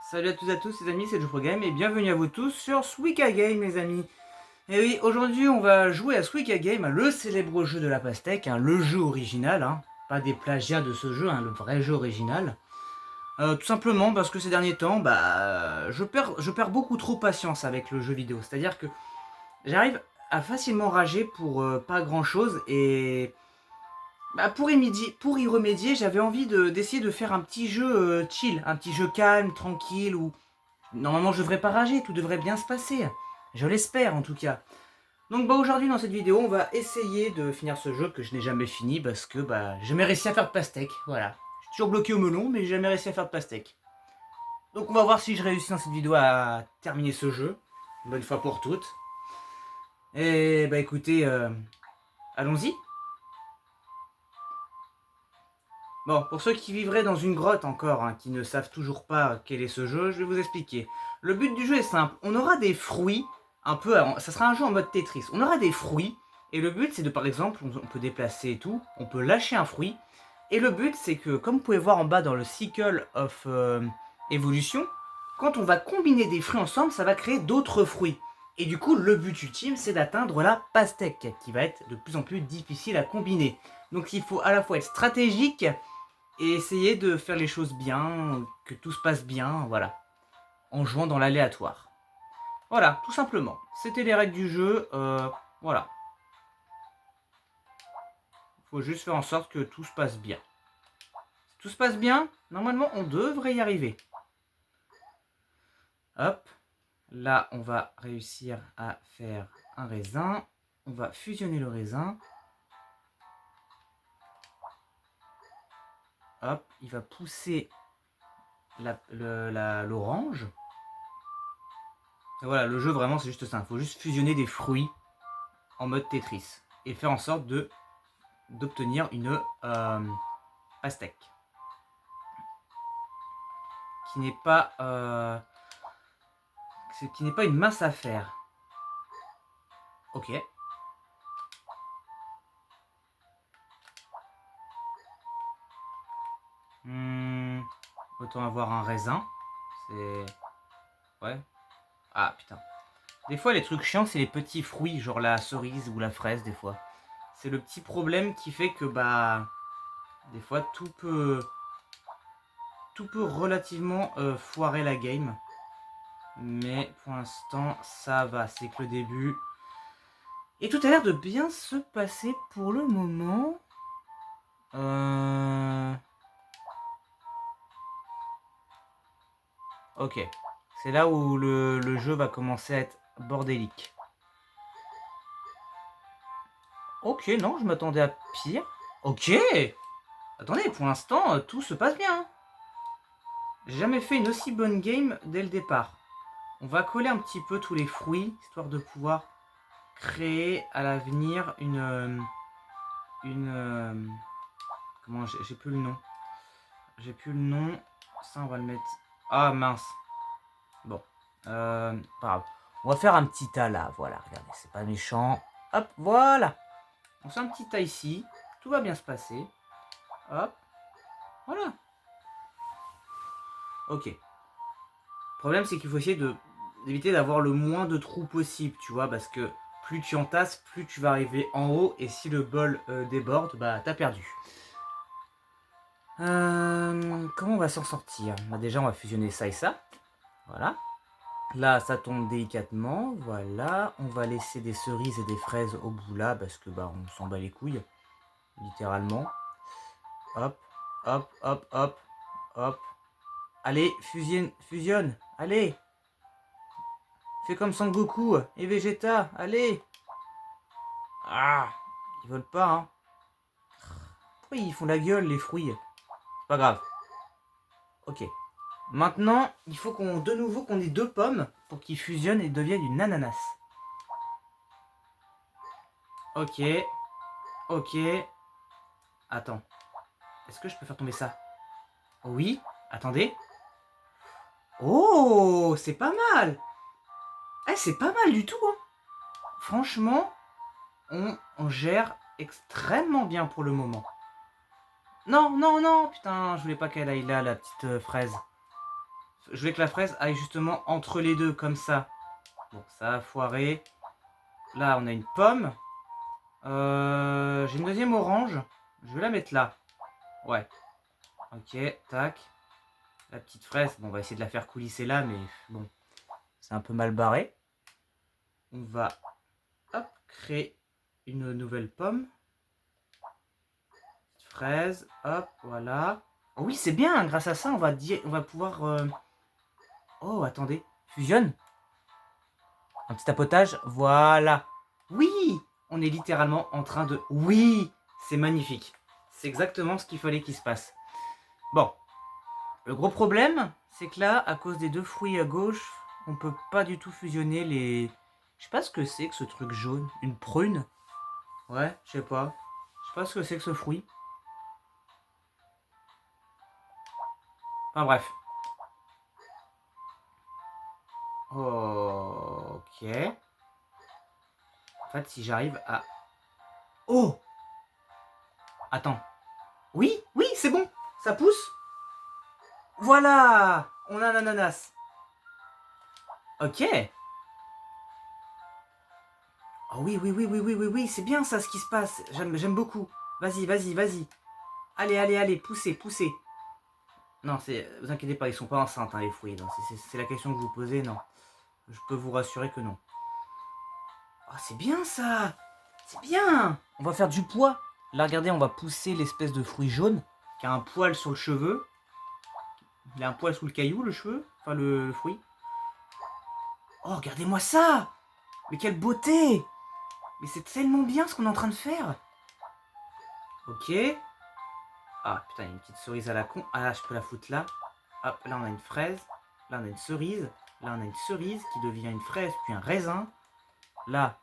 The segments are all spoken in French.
Salut à tous les amis, c'est JoFroGame et bienvenue à vous tous sur Suika Game les amis. Et oui, aujourd'hui on va jouer à Suika Game, le célèbre jeu de la pastèque, le jeu original, pas des plagiats de ce jeu, le vrai jeu original. Tout simplement parce que ces derniers temps, je perds beaucoup trop patience avec le jeu vidéo. C'est-à-dire que j'arrive à facilement rager pour pas grand chose et pour y remédier, j'avais envie d'essayer de faire un petit jeu chill, un petit jeu calme, tranquille, où normalement je devrais pas rager, tout devrait bien se passer. Je l'espère en tout cas. Donc aujourd'hui dans cette vidéo, on va essayer de finir ce jeu que je n'ai jamais fini parce que j'ai jamais réussi à faire de pastèque. Voilà. Je suis toujours bloqué au melon, mais j'ai jamais réussi à faire de pastèque. Donc on va voir si je réussis dans cette vidéo à terminer ce jeu, une bonne fois pour toutes. Et écoutez, allons-y. Bon, pour ceux qui vivraient dans une grotte encore, qui ne savent toujours pas quel est ce jeu, je vais vous expliquer. Le but du jeu est simple, on aura des fruits, ça sera un jeu en mode Tetris, on aura des fruits, et le but c'est de par exemple, on peut déplacer et tout, on peut lâcher un fruit, et le but c'est que, comme vous pouvez voir en bas dans le Cycle of Evolution, quand on va combiner des fruits ensemble, ça va créer d'autres fruits. Et du coup, le but ultime, c'est d'atteindre la pastèque, qui va être de plus en plus difficile à combiner. Donc il faut à la fois être stratégique, et essayer de faire les choses bien, que tout se passe bien, voilà, en jouant dans l'aléatoire. Voilà, tout simplement. C'était les règles du jeu, voilà. Faut juste faire en sorte que tout se passe bien. Si tout se passe bien, normalement on devrait y arriver. Hop, là on va réussir à faire un raisin. On va fusionner le raisin. Hop, il va pousser l'orange. Et voilà, le jeu vraiment c'est juste ça. Il faut juste fusionner des fruits en mode Tetris et faire en sorte d'obtenir une pastèque qui n'est pas une mince affaire. Ok. Autant avoir un raisin. C'est... Ouais. Ah putain. Des fois les trucs chiants c'est les petits fruits, genre la cerise ou la fraise des fois. C'est le petit problème qui fait que des fois tout peut relativement foirer la game. Mais pour l'instant ça va, c'est que le début. Et tout a l'air de bien se passer pour le moment. Ok. C'est là où le jeu va commencer à être bordélique. Ok, non, je m'attendais à pire. Ok. Attendez, pour l'instant, tout se passe bien. J'ai jamais fait une aussi bonne game dès le départ. On va coller un petit peu tous les fruits, histoire de pouvoir créer à l'avenir comment, j'ai plus le nom. J'ai plus le nom. Ça, on va le mettre... Ah, mince. Bon. Pas grave. On va faire un petit tas là. Voilà, regardez, c'est pas méchant. Hop, voilà. On fait un petit tas ici. Tout va bien se passer. Hop. Voilà. Ok. Le problème, c'est qu'il faut essayer d'éviter d'avoir le moins de trous possible, tu vois, parce que plus tu entasses, plus tu vas arriver en haut, et si le bol déborde, t'as perdu. Comment on va s'en sortir? Déjà, on va fusionner ça et ça. Voilà. Là, ça tombe délicatement. Voilà. On va laisser des cerises et des fraises au bout là, parce que on s'en bat les couilles. Littéralement. Hop, hop, hop, hop, hop. Allez, fusionne, allez. Fais comme Sangoku et Vegeta, allez. Ah, ils veulent pas, hein. Pourquoi ils font la gueule, les fruits? Pas grave. Ok. Maintenant, il faut de nouveau qu'on ait deux pommes pour qu'ils fusionnent et deviennent une ananas. Ok. Ok. Attends. Est-ce que je peux faire tomber ça? Oui. Attendez. Oh, c'est pas mal. Eh, c'est pas mal du tout, hein. Franchement, on gère extrêmement bien pour le moment. Non, non, non, putain, je voulais pas qu'elle aille là, la petite fraise. Je voulais que la fraise aille justement entre les deux, comme ça. Bon, ça a foiré. Là, on a une pomme. J'ai une deuxième orange. Je vais la mettre là. Ouais. Ok, tac. La petite fraise. Bon, on va essayer de la faire coulisser là, mais bon, c'est un peu mal barré. On va, hop, créer une nouvelle pomme. Fraise, hop, voilà. Oh oui, c'est bien, grâce à ça, on va pouvoir... Oh, attendez, fusionne. Un petit tapotage, voilà. Oui, on est littéralement en train de... Oui, c'est magnifique. C'est exactement ce qu'il fallait qu'il se passe. Bon, le gros problème, c'est que là, à cause des deux fruits à gauche, on peut pas du tout fusionner les... Je sais pas ce que c'est que ce truc jaune. Une prune? Ouais, je sais pas. Je sais pas ce que c'est que ce fruit. Enfin bref. Ok. En fait, si j'arrive à... Oh! Attends. Oui, oui, c'est bon. Ça pousse. Voilà! On a un ananas. Ok. Oh oui, oui, oui, oui, oui, oui, oui. C'est bien ça, ce qui se passe. J'aime beaucoup. Vas-y, vas-y, vas-y. Allez, allez, allez. Poussez, poussez. Non, vous inquiétez pas, ils sont pas enceintes, hein, les fruits. C'est la question que vous posez, non. Je peux vous rassurer que non. Oh, c'est bien ça. C'est bien. On va faire du poids. Là, regardez, on va pousser l'espèce de fruit jaune qui a un poil sur le cheveu. Il a un poil sous le caillou, le cheveu. Enfin, le fruit. Oh, regardez-moi ça. Mais quelle beauté. Mais c'est tellement bien ce qu'on est en train de faire. Ok. Ah, putain, il y a une petite cerise à la con. Ah, là, je peux la foutre là. Hop, là, on a une fraise. Là, on a une cerise. Là, on a une cerise qui devient une fraise, puis un raisin. Là,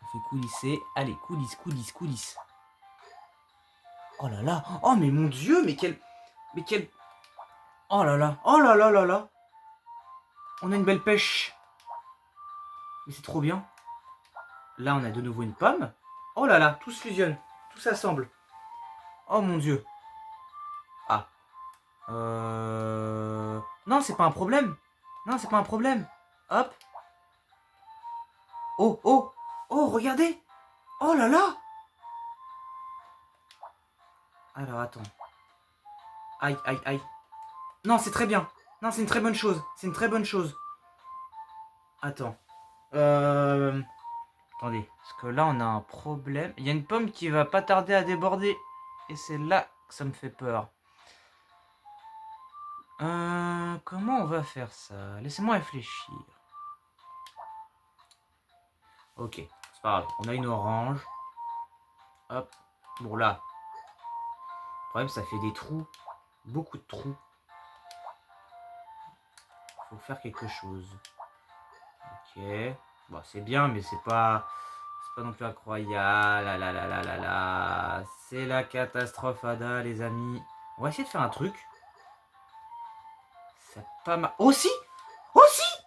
on fait coulisser. Allez, coulisse, coulisse, coulisse. Oh là là. Oh, mais mon Dieu, mais quel... Mais quel... Oh là là. Oh là là là là. On a une belle pêche. Mais c'est trop bien. Là, on a de nouveau une pomme. Oh là là, tout se fusionne. Tout s'assemble. Oh mon Dieu. Ah. Non, c'est pas un problème. Non, c'est pas un problème. Hop. Oh, oh. Oh, regardez. Oh là là. Alors, attends. Aïe, aïe, aïe. Non, c'est très bien. Non, c'est une très bonne chose. C'est une très bonne chose. Attends. Attendez. Parce que là, on a un problème. Il y a une pomme qui va pas tarder à déborder. Et c'est là que ça me fait peur. Comment on va faire ça? Laissez-moi réfléchir. Ok, c'est pas grave. On a une orange. Hop. Bon, là. Le problème, ça fait des trous. Beaucoup de trous. Faut faire quelque chose. Ok. Bon, c'est bien, mais c'est pas non plus incroyable. Là, là, là, là, là, là. C'est la catastrophe, Ada, les amis. On va essayer de faire un truc. C'est pas mal. Oh si! Oh si!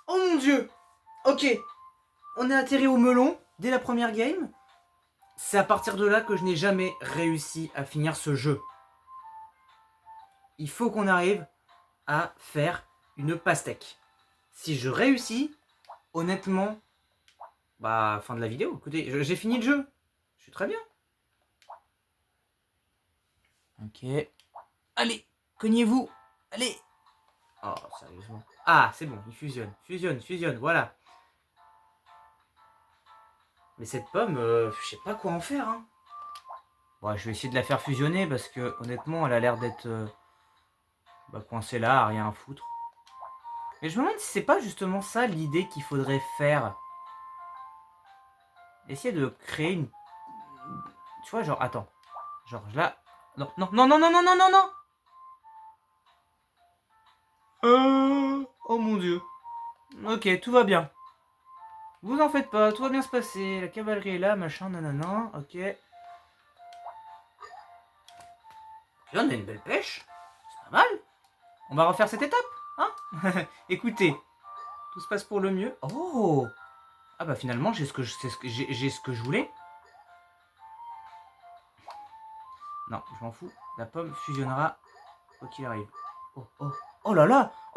Oh mon Dieu! Ok. On est atterri au melon dès la première game. C'est à partir de là que je n'ai jamais réussi à finir ce jeu. Il faut qu'on arrive à faire une pastèque. Si je réussis, honnêtement, bah, fin de la vidéo. Écoutez, j'ai fini le jeu. Je suis très bien. Ok. Allez, cognez-vous. Allez. Oh, sérieusement. Ah, c'est bon, il fusionne. Fusionne, fusionne, voilà. Mais cette pomme, je sais pas quoi en faire. Hein. Bon, je vais essayer de la faire fusionner parce que, honnêtement, elle a l'air d'être coincée là, à rien à foutre. Mais je me demande si c'est pas justement ça l'idée qu'il faudrait faire. Essayer de créer une... Tu vois, genre, attends. Genre là... Non, non, non, non, non, non, non, non, non. Oh mon Dieu. Ok, tout va bien. Vous en faites pas, tout va bien se passer. La cavalerie est là, machin, nanana, ok. Puis là, on a une belle pêche. C'est pas mal. On va refaire cette étape, hein. Écoutez, tout se passe pour le mieux. Oh. Ah bah finalement, j'ai ce que je voulais. Non, je m'en fous. La pomme fusionnera quoi qu'il arrive. Oh, oh, oh là là.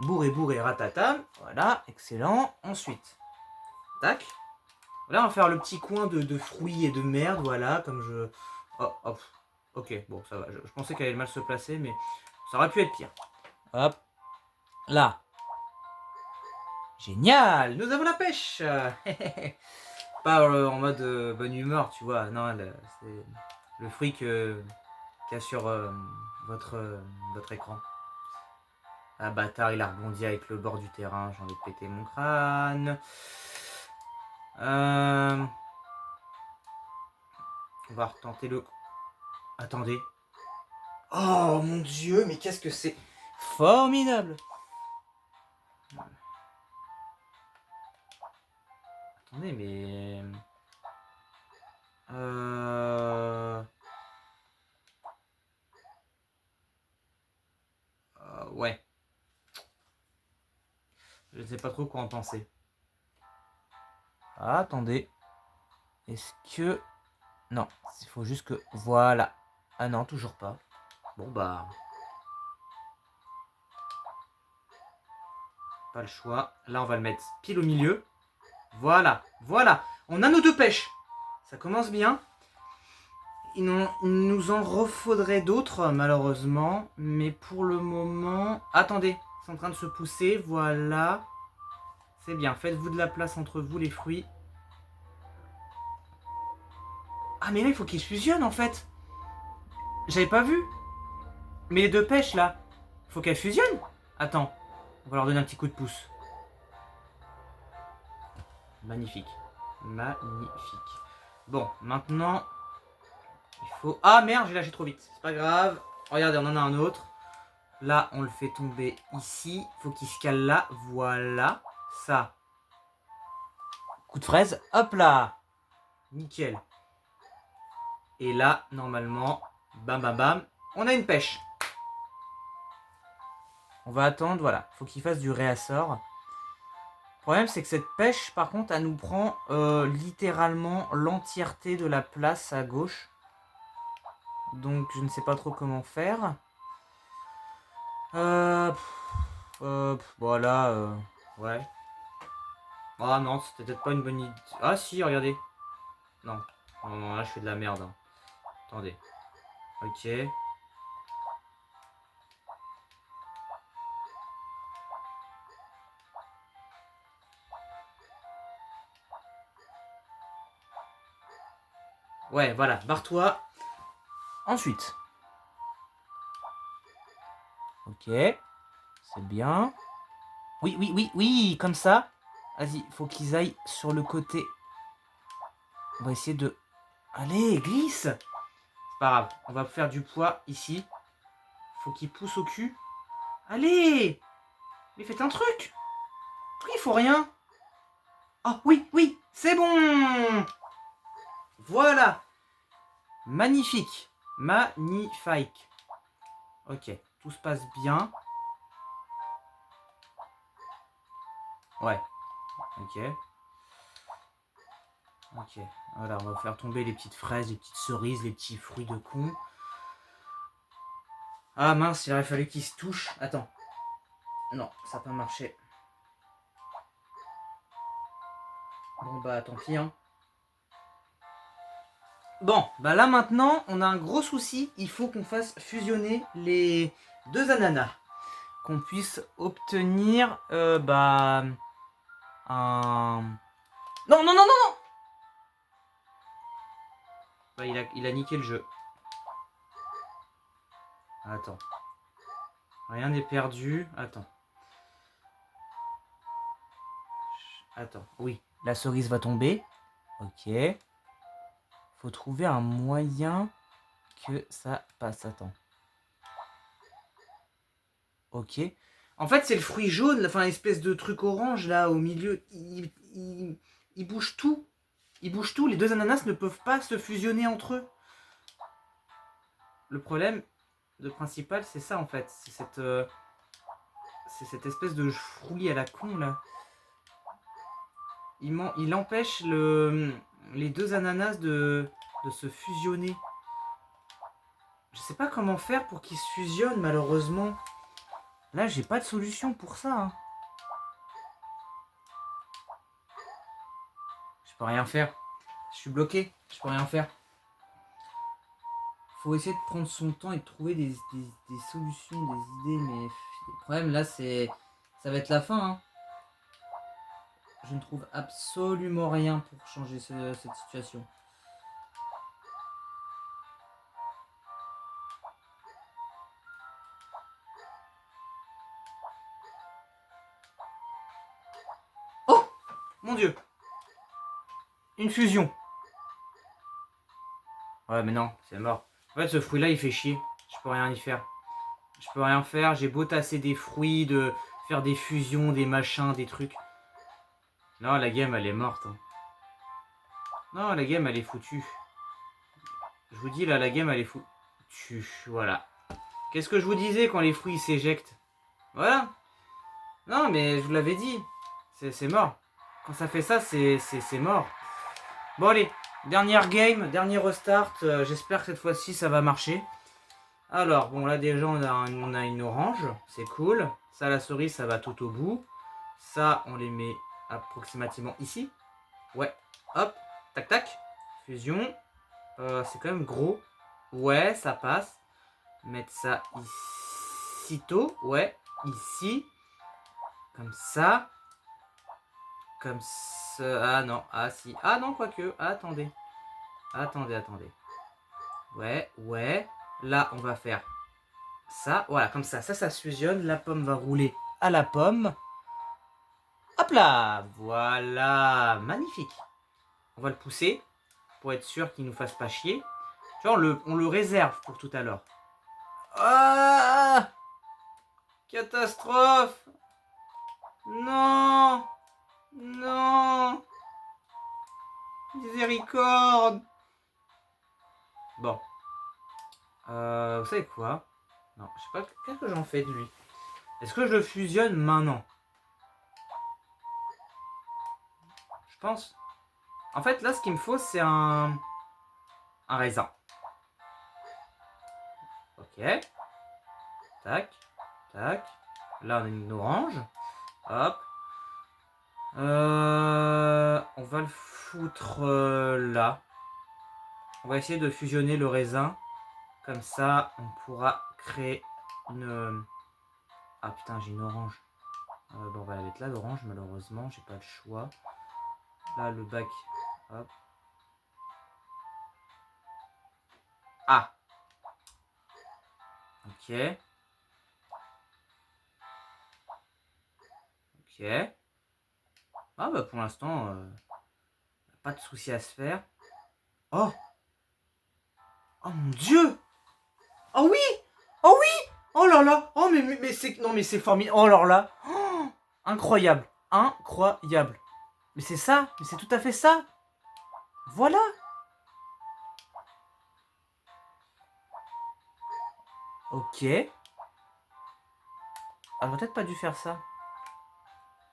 Bourré, bourré, ratatam. Voilà, excellent. Ensuite, tac. Là, on va faire le petit coin de fruits et de merde, voilà, comme je... Oh, hop. Ok, bon, ça va. Je pensais qu'elle allait mal se placer, mais ça aurait pu être pire. Hop. Là. Génial. Nous avons la pêche. Pas en mode bonne humeur, tu vois. Non, c'est le fruit qu'il y a sur votre écran. Ah bâtard, il a rebondi avec le bord du terrain. J'ai envie de péter mon crâne. On va retenter le... Attendez. Oh mon dieu, mais qu'est-ce que c'est formidable. Attendez, mais... ouais. Je ne sais pas trop quoi en penser. Ah, attendez. Est-ce que... Non, il faut juste que... Voilà. Ah non, toujours pas. Bon bah... Pas le choix. Là, on va le mettre pile au milieu. Voilà, voilà. On a nos deux pêches. Ça commence bien. Il nous en refaudrait d'autres, malheureusement. Mais pour le moment... Attendez, c'est en train de se pousser. Voilà. C'est bien. Faites-vous de la place entre vous, les fruits. Ah, mais là, il faut qu'ils fusionnent, en fait. J'avais pas vu. Mais les deux pêches, là, faut qu'elles fusionnent. Attends, on va leur donner un petit coup de pouce. Magnifique. Magnifique. Bon, maintenant, il faut... Ah, merde, j'ai lâché trop vite. C'est pas grave. Regardez, on en a un autre. Là, on le fait tomber ici. Faut qu'il se cale là. Voilà. Ça. Coup de fraise. Hop là. Nickel. Et là, normalement, bam, bam, bam, on a une pêche. On va attendre, voilà. Faut qu'il fasse du réassort. Le problème, c'est que cette pêche, par contre, elle nous prend littéralement l'entièreté de la place à gauche. Donc, je ne sais pas trop comment faire. Voilà. Ouais. Ah non, c'était peut-être pas une bonne idée. Ah si, regardez. Non. Non, non, là, je fais de la merde. Hein. Attendez. Ok. Ouais, voilà. Barre-toi. Ensuite. Ok. C'est bien. Oui, oui, oui, oui, comme ça. Vas-y, faut qu'ils aillent sur le côté. On va essayer de... Allez, glisse. C'est pas grave, on va faire du poids ici. Faut qu'ils poussent au cul. Allez. Mais faites un truc. Pourquoi il faut rien? Oh, oui, oui, c'est bon. Voilà. Magnifique. Magnifique. Ok, tout se passe bien. Ouais, ok. Ok, voilà, on va faire tomber les petites fraises, les petites cerises, les petits fruits de con. Ah mince, il aurait fallu qu'ils se touchent. Attends. Non, ça n'a pas marché. Bon bah tant pis hein. Bon, bah là maintenant, on a un gros souci. Il faut qu'on fasse fusionner les deux ananas. Qu'on puisse obtenir un... Non, non, non, non, non. Bah, il a niqué le jeu. Attends. Rien n'est perdu. Attends. Attends. Oui, la cerise va tomber. Ok. Faut trouver un moyen que ça passe. Attends. Ok. En fait, c'est le fruit jaune, enfin, espèce de truc orange là au milieu. Il bouge tout. Il bouge tout. Les deux ananas ne peuvent pas se fusionner entre eux. Le problème de principal, c'est ça en fait. C'est cette espèce de fruit à la con là. Il empêche les deux ananas de se fusionner. Je sais pas comment faire pour qu'ils se fusionnent malheureusement. Là, j'ai pas de solution pour ça. Hein. Je peux rien faire. Je suis bloqué. Je peux rien faire. Faut essayer de prendre son temps et de trouver des solutions, des idées. Mais le problème, là, c'est... Ça va être la fin. Hein. Je ne trouve absolument rien pour changer cette situation. Oh mon Dieu! Une fusion. Ouais, mais non, c'est mort. En fait, ce fruit-là, il fait chier. Je peux rien y faire. Je peux rien faire. J'ai beau tasser des fruits, de faire des fusions, des machins, des trucs. Non, la game, elle est morte. Hein. Non, la game, elle est foutue. Je vous dis, là, la game, elle est foutue. Voilà. Qu'est-ce que je vous disais quand les fruits s'éjectent? Voilà. Non, mais je vous l'avais dit. C'est mort. Quand ça fait ça, c'est mort. Bon, allez. Dernière game, dernier restart. J'espère que cette fois-ci, ça va marcher. Alors, bon, là, déjà, on a une orange. C'est cool. Ça, la cerise, ça va tout au bout. Ça, on les met approximativement ici. Ouais. Hop. Tac, tac. Fusion. C'est quand même gros. Ouais, ça passe. Mettre ça ici. Ouais. Ici. Comme ça. Comme ça. Ah non. Ah si. Ah non, quoique. Attendez. Attendez. Ouais, ouais. Là, on va faire ça. Voilà, comme ça. Ça se fusionne. La pomme va rouler à la pomme. Hop là. Voilà. Magnifique. On va le pousser pour être sûr qu'il ne nous fasse pas chier. Tu vois, on le réserve pour tout à l'heure. Ah! Catastrophe! Non! Non! Miséricorde! Bon. Vous savez quoi? Non, je sais pas. Qu'est-ce que j'en fais de lui? Est-ce que je le fusionne maintenant? Je pense. En fait, là, ce qu'il me faut, c'est un raisin. Ok. Tac. Tac. Là, on a une orange. Hop. On va le foutre là. On va essayer de fusionner le raisin. Comme ça, on pourra créer une... Ah putain, j'ai une orange. Bon, on va la mettre là, l'orange, malheureusement. J'ai pas le choix. Là, le bac. Hop. Ah. Ok. Ok. Ah bah pour l'instant, pas de souci à se faire. Oh. Oh mon Dieu. Oh oui. Oh oui. Oh là là. Oh mais c'est... Non mais c'est formidable. Oh là là. Oh, incroyable. Incroyable. Mais c'est ça. Mais c'est tout à fait ça. Voilà. Ok. Ah, j'aurais peut-être pas dû faire ça.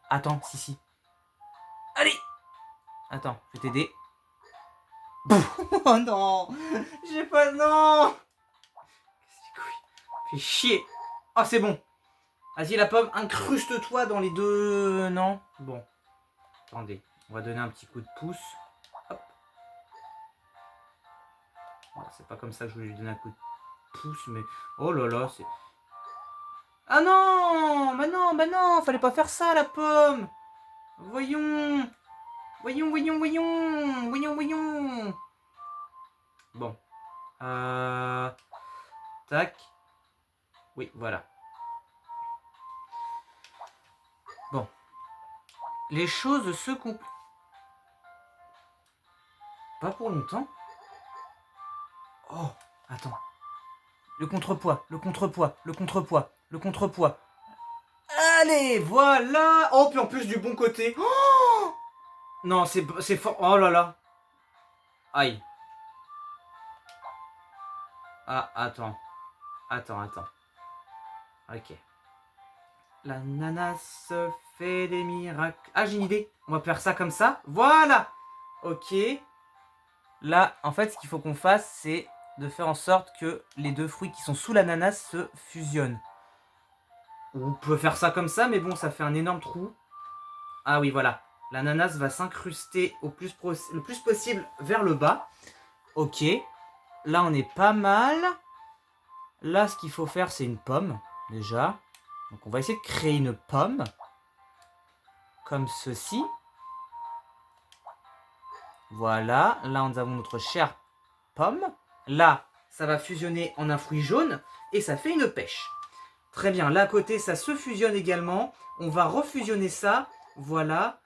Attends, si. Allez. Attends, je vais t'aider. Oh non. J'ai pas... Non. Fais chier. Ah, c'est bon. Vas-y, la pomme, incruste-toi dans les deux... Non. Bon. Attendez. On va donner un petit coup de pouce. Hop. C'est pas comme ça que je voulais lui donner un coup de pouce, mais... Oh là là, c'est... Ah non. Bah non. Fallait pas faire ça, la pomme. Voyons. Bon. Tac. Oui, voilà. Bon. Les choses se compliquent. Pas pour longtemps. Oh, attends. Le contrepoids. Allez, voilà. Oh, puis en plus du bon côté. Oh non, c'est fort. Oh là là. Aïe. Ah, attends. Ok. L'ananas fait des miracles. Ah, j'ai une idée. On va faire ça comme ça. Voilà. Ok. Là, en fait, ce qu'il faut qu'on fasse, c'est de faire en sorte que les deux fruits qui sont sous l'ananas se fusionnent. On peut faire ça comme ça, mais bon, ça fait un énorme trou. Ah oui, voilà. L'ananas va s'incruster le plus possible vers le bas. Ok. Là, on est pas mal. Là, ce qu'il faut faire, c'est une pomme, déjà. Donc, on va essayer de créer une pomme. Comme ceci. Voilà. Là, nous avons notre chère pomme. Là, ça va fusionner en un fruit jaune. Et ça fait une pêche. Très bien. Là, à côté, ça se fusionne également. On va refusionner ça. Voilà.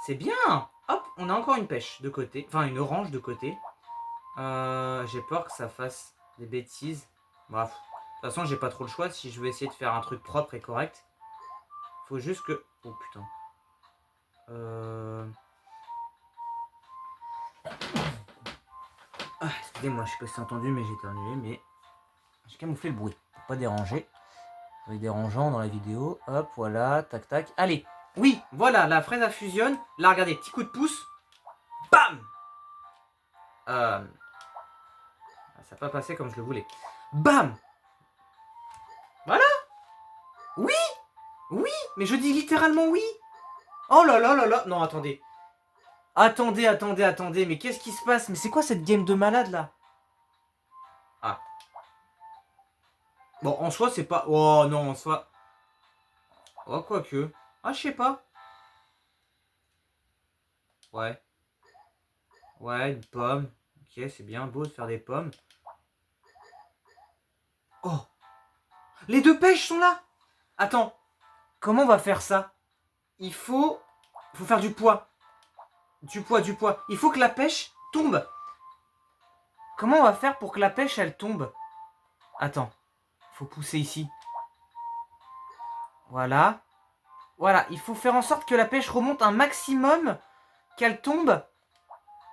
C'est bien. Hop, on a encore une pêche de côté. Enfin, une orange de côté. J'ai peur que ça fasse des bêtises. Bref. De toute façon, j'ai pas trop le choix si je veux essayer de faire un truc propre et correct. Faut juste que... Oh putain. Ah, excusez-moi, je sais pas si c'est entendu, mais j'ai éternué, mais... J'ai camouflé le bruit, pour pas déranger. Avec dérangeant dans la vidéo. Hop, voilà, tac, tac. Allez, oui, voilà, la fraise à fusionne. Là, regardez, petit coup de pouce. Bam. Ça n'a pas passé comme je le voulais. Bam. Voilà. Oui. Oui, mais je dis littéralement oui. Oh là là là là. Non, attendez. Attendez. Mais qu'est-ce qui se passe? Mais c'est quoi cette game de malade, là? Ah. Bon, en soi, c'est pas... Oh non, en soi... Oh, quoique. Ah, je sais pas. Ouais. Ouais, une pomme. Ok, c'est bien beau de faire des pommes. Oh. Les deux pêches sont là. Attends. Comment on va faire ça? Il faut faire du poids. Du poids. Il faut que la pêche tombe. Comment on va faire pour que la pêche, elle tombe? Attends. Faut pousser ici. Voilà. Voilà. Il faut faire en sorte que la pêche remonte un maximum. Qu'elle tombe.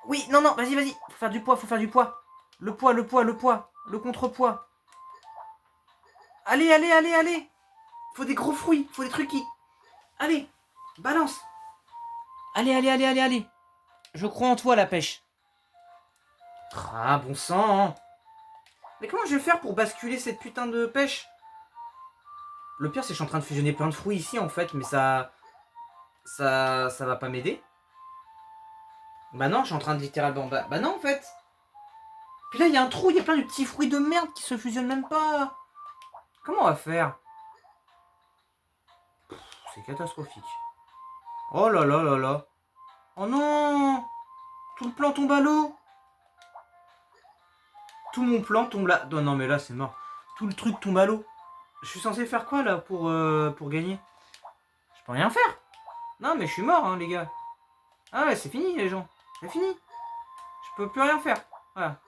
Oui, non, vas-y. Faut faire du poids. Le poids. Le contrepoids. Allez. Faut des gros fruits. Faut des trucs qui... Allez. Balance. Allez. Je crois en toi, la pêche. Ah, bon sang. Mais comment je vais faire pour basculer cette putain de pêche? Le pire, c'est que je suis en train de fusionner plein de fruits ici, en fait, mais ça va pas m'aider. Bah non, je suis en train de littéralement... Bah non, en fait. Puis là, il y a un trou, il y a plein de petits fruits de merde qui se fusionnent même pas. Comment on va faire? C'est catastrophique. Oh là là. Oh non. Tout le plan tombe à l'eau. Tout mon plan tombe là. Non, mais là, c'est mort. Tout le truc tombe à l'eau. Je suis censé faire quoi, là, pour gagner? Je peux rien faire. Non, mais je suis mort, hein, les gars. Ah ouais, c'est fini, les gens. C'est fini. Je peux plus rien faire. Voilà,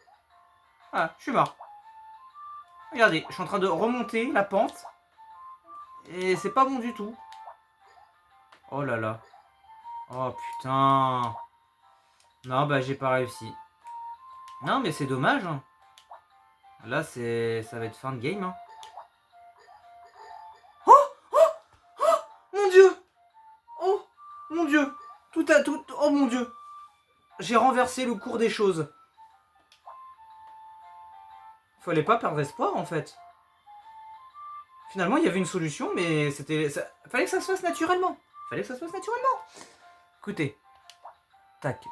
je suis mort. Regardez, je suis en train de remonter la pente. Et c'est pas bon du tout. Oh là là. Oh putain. Non, bah j'ai pas réussi. Non, mais c'est dommage. Hein. Là, ça va être fin de game. Hein. Mon Dieu. Oh mon Dieu. Oh mon Dieu. J'ai renversé le cours des choses. Fallait pas perdre espoir en fait. Finalement, il y avait une solution, mais fallait que ça se fasse naturellement. Écoutez. Tac.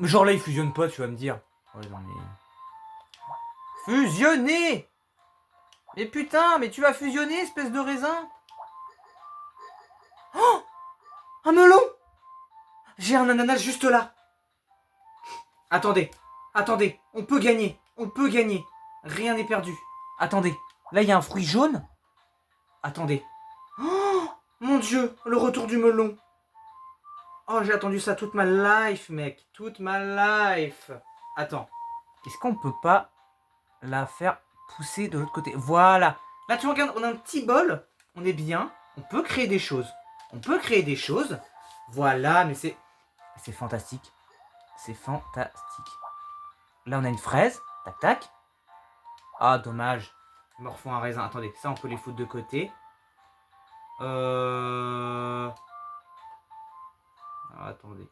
Genre là, il fusionne pas, tu vas me dire. Ouais, non, mais... Fusionner! Mais putain, mais tu vas fusionner, espèce de raisin? Oh! Un melon! J'ai un ananas juste là. Attendez. On peut gagner. Rien n'est perdu. Attendez. Là, il y a un fruit jaune. Attendez. Oh! Mon Dieu, le retour du melon. Oh, j'ai attendu ça toute ma life, mec. Toute ma life. Attends. Est-ce qu'on peut pas la faire pousser de l'autre côté? Voilà. Là, tu regardes, on a un petit bol. On est bien. On peut créer des choses. Voilà, mais c'est fantastique. Là, on a une fraise. Tac, tac. Ah, dommage. Ils me refont un raisin. Attendez, ça, on peut les foutre de côté. Ah, attendez.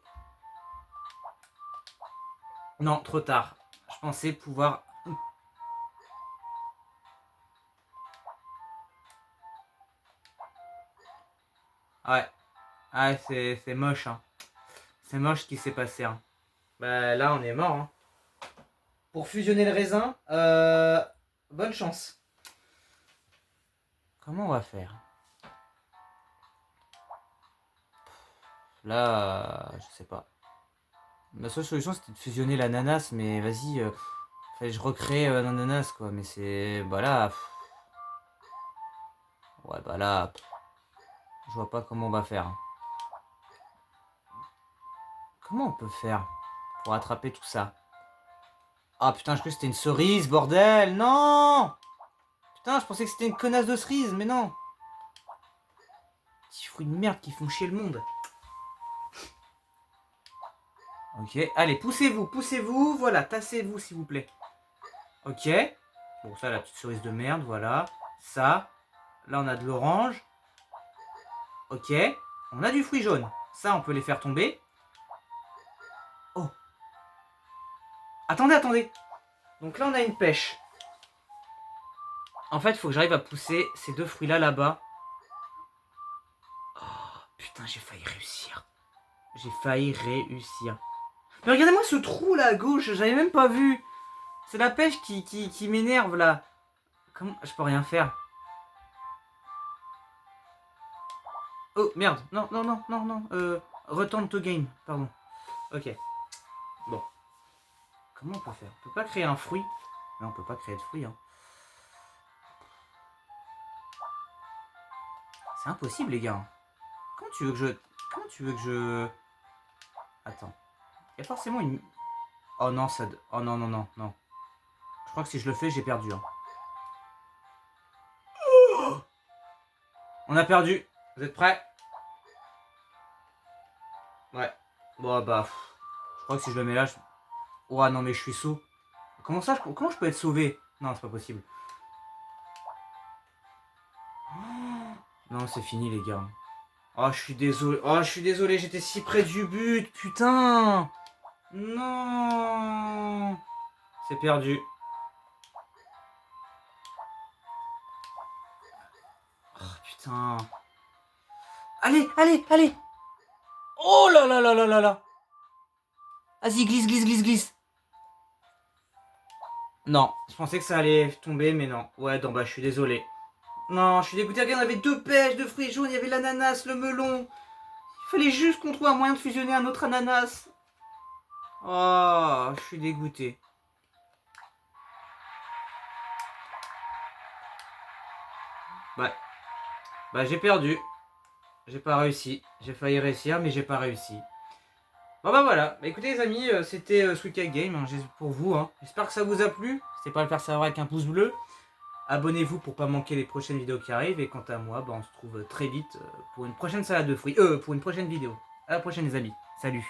Non, trop tard. Je pensais pouvoir... Ouais. Ah, c'est moche, hein. C'est moche ce qui s'est passé, hein. Bah là, on est mort, hein. Pour fusionner le raisin, bonne chance. Comment on va faire? Là, je sais pas. La seule solution, c'était de fusionner l'ananas, mais vas-y, fallait que je recrée l'ananas, quoi. Mais c'est... Bah là... Ouais, bah là... Je vois pas comment on va faire. Comment on peut faire pour attraper tout ça? Ah putain, je croyais que c'était une cerise, bordel! Non! Putain, je pensais que c'était une connasse de cerise, mais non! Petits fruits de merde qui font chier le monde. Ok, allez, poussez-vous, poussez-vous, voilà, tassez-vous s'il vous plaît. Ok, bon ça, la petite cerise de merde, voilà. Ça, là on a de l'orange. Ok, on a du fruit jaune. Ça, on peut les faire tomber. Oh, attendez, attendez. Donc là, on a une pêche. En fait, il faut que j'arrive à pousser ces deux fruits-là là-bas. Oh, putain, j'ai failli réussir. J'ai failli réussir. Mais regardez-moi ce trou là à gauche, j'avais même pas vu. C'est la pêche qui m'énerve là. Comment? Je peux rien faire. Oh merde, non, non, non, non, non. Return to game, pardon. Ok. Bon. Comment on peut faire? On peut pas créer un fruit. Non, on peut pas créer de fruit. Hein. C'est impossible les gars. Comment tu veux que je... Comment tu veux que je... Attends. Il y a forcément une... Oh non, ça... Oh non, non, non, non. Je crois que si je le fais, j'ai perdu. Hein. On a perdu. Vous êtes prêts? Ouais. Bon bah... Je crois que si je le mets là... Je... Oh non mais je suis sous. Comment ça? Comment je peux être sauvé? Non, c'est pas possible. Non, c'est fini les gars. Oh, je suis désolé. Oh, je suis désolé, j'étais si près du but. Putain. Non. C'est perdu. Oh, putain. Allez, allez, allez. Oh là là là là là là. Vas-y, glisse, glisse, glisse, glisse. Non, je pensais que ça allait tomber, mais non. Ouais, non, bah, je suis désolé. Non, je suis dégoûté. Regarde, on avait deux pêches, deux fruits jaunes, il y avait l'ananas, le melon. Il fallait juste qu'on trouve un moyen de fusionner un autre ananas. Oh, je suis dégoûté. Ouais. Bah, j'ai perdu. J'ai pas réussi. J'ai failli réussir, mais j'ai pas réussi. Bon bah voilà, bah écoutez les amis, c'était Sweet Game hein, pour vous. Hein. J'espère que ça vous a plu. N'hésitez pas à le faire savoir avec un pouce bleu. Abonnez-vous pour pas manquer les prochaines vidéos qui arrivent. Et quant à moi, bah, on se trouve très vite pour une prochaine salade de fruits. Pour une prochaine vidéo. À la prochaine les amis. Salut.